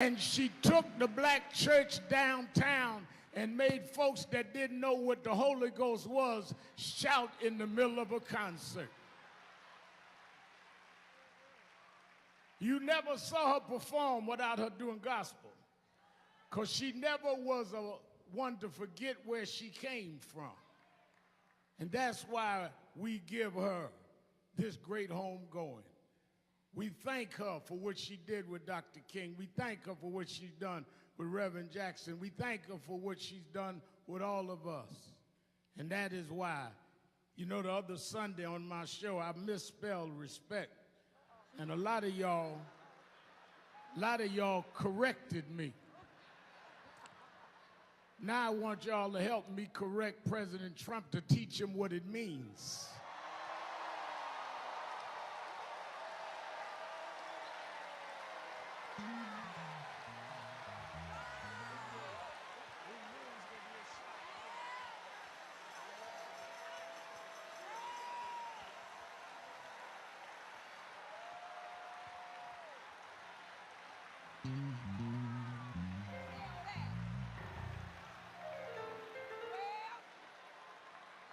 And she took the black church downtown and made folks that didn't know what the Holy Ghost was shout in the middle of a concert. You never saw her perform without her doing gospel, because she never was a one to forget where she came from. And that's why we give her this great homegoing. We thank her for what she did with Dr. King. We thank her for what she's done with Reverend Jackson. We thank her for what she's done with all of us. And that is why, you know, the other Sunday on my show, I misspelled respect. And a lot of y'all corrected me. Now I want y'all to help me correct President Trump to teach him what it means.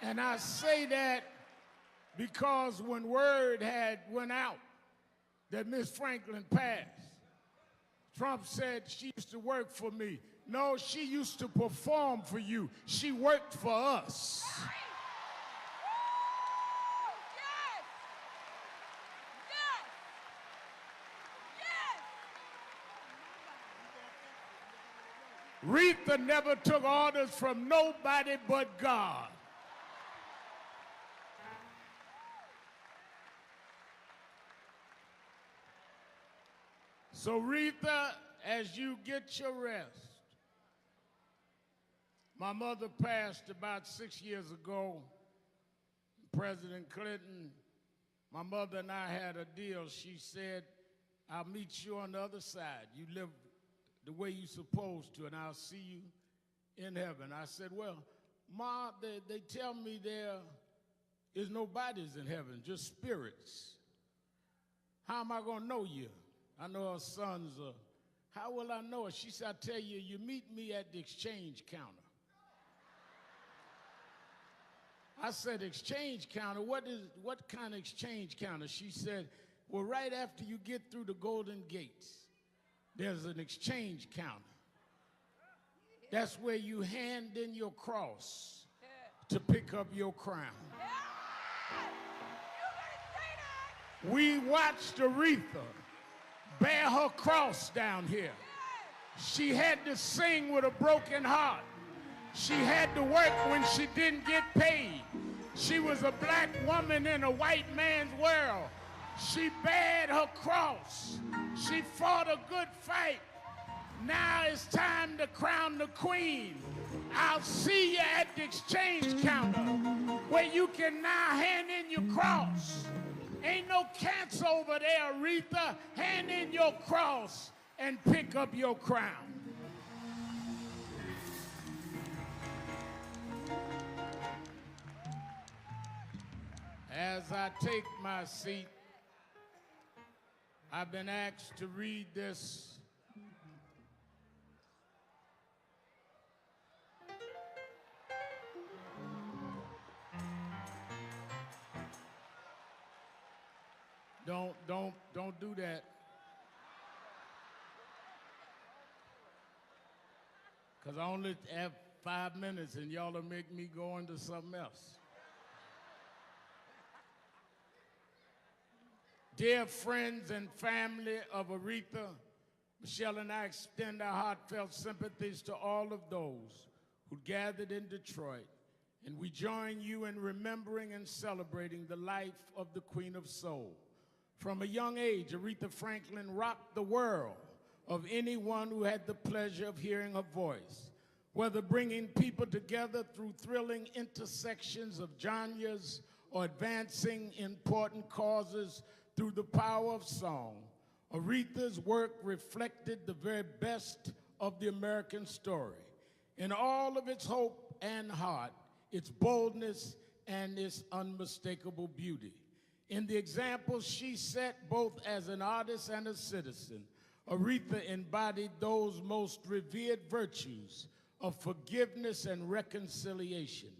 And I say that because when word had went out that Miss Franklin passed, Trump said she used to work for me. No, she used to perform for you. She worked for us. Aretha never took orders from nobody but God. So Aretha, as you get your rest, my mother passed about 6 years ago. President Clinton, my mother and I had a deal. She said, I'll meet you on the other side. You live the way you're supposed to, and I'll see you in heaven. I said, well, Ma, they tell me there is no bodies in heaven, just spirits. How am I going to know you? I know her sons. How will I know her? She said, I tell you, you meet me at the exchange counter. I said, exchange counter? What kind of exchange counter? She said, well, right after you get through the Golden Gates, there's an exchange counter. That's where you hand in your cross to pick up your crown. We watched Aretha bear her cross down here. She had to sing with a broken heart. She had to work when she didn't get paid. She was a black woman in a white man's world. She bared her cross. She fought a good fight. Now it's time to crown the queen. I'll see you at the exchange counter where you can now hand in your cross. Ain't no cancer over there, Aretha. Hand in your cross and pick up your crown. As I take my seat, I've been asked to read this. Don't do that. Because I only have 5 minutes and y'all will make me go into something else. Dear friends and family of Aretha, Michelle and I extend our heartfelt sympathies to all of those who gathered in Detroit, and we join you in remembering and celebrating the life of the Queen of Soul. From a young age, Aretha Franklin rocked the world of anyone who had the pleasure of hearing her voice, whether bringing people together through thrilling intersections of genres or advancing important causes through the power of song. Aretha's work reflected the very best of the American story in all of its hope and heart, its boldness, and its unmistakable beauty. In the example she set both as an artist and a citizen, Aretha embodied those most revered virtues of forgiveness and reconciliation,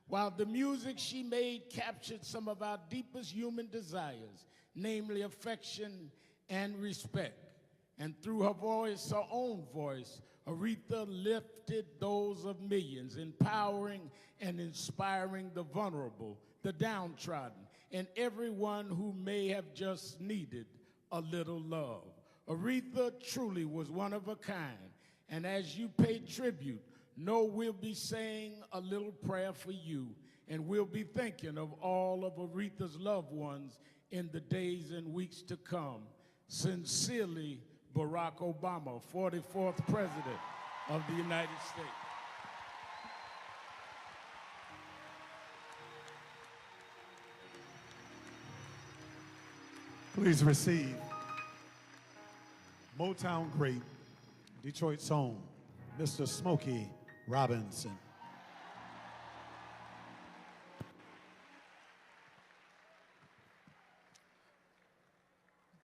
while the music she made captured some of our deepest human desires, namely affection and respect. And through her voice, her own voice, Aretha lifted those of millions, empowering and inspiring the vulnerable, the downtrodden, and everyone who may have just needed a little love. Aretha truly was one of a kind, and as you pay tribute, know we'll be saying a little prayer for you, and we'll be thinking of all of Aretha's loved ones in the days and weeks to come. Sincerely, Barack Obama, 44th President of the United States. Please receive Motown great, Detroit's own, Mr. Smokey Robinson.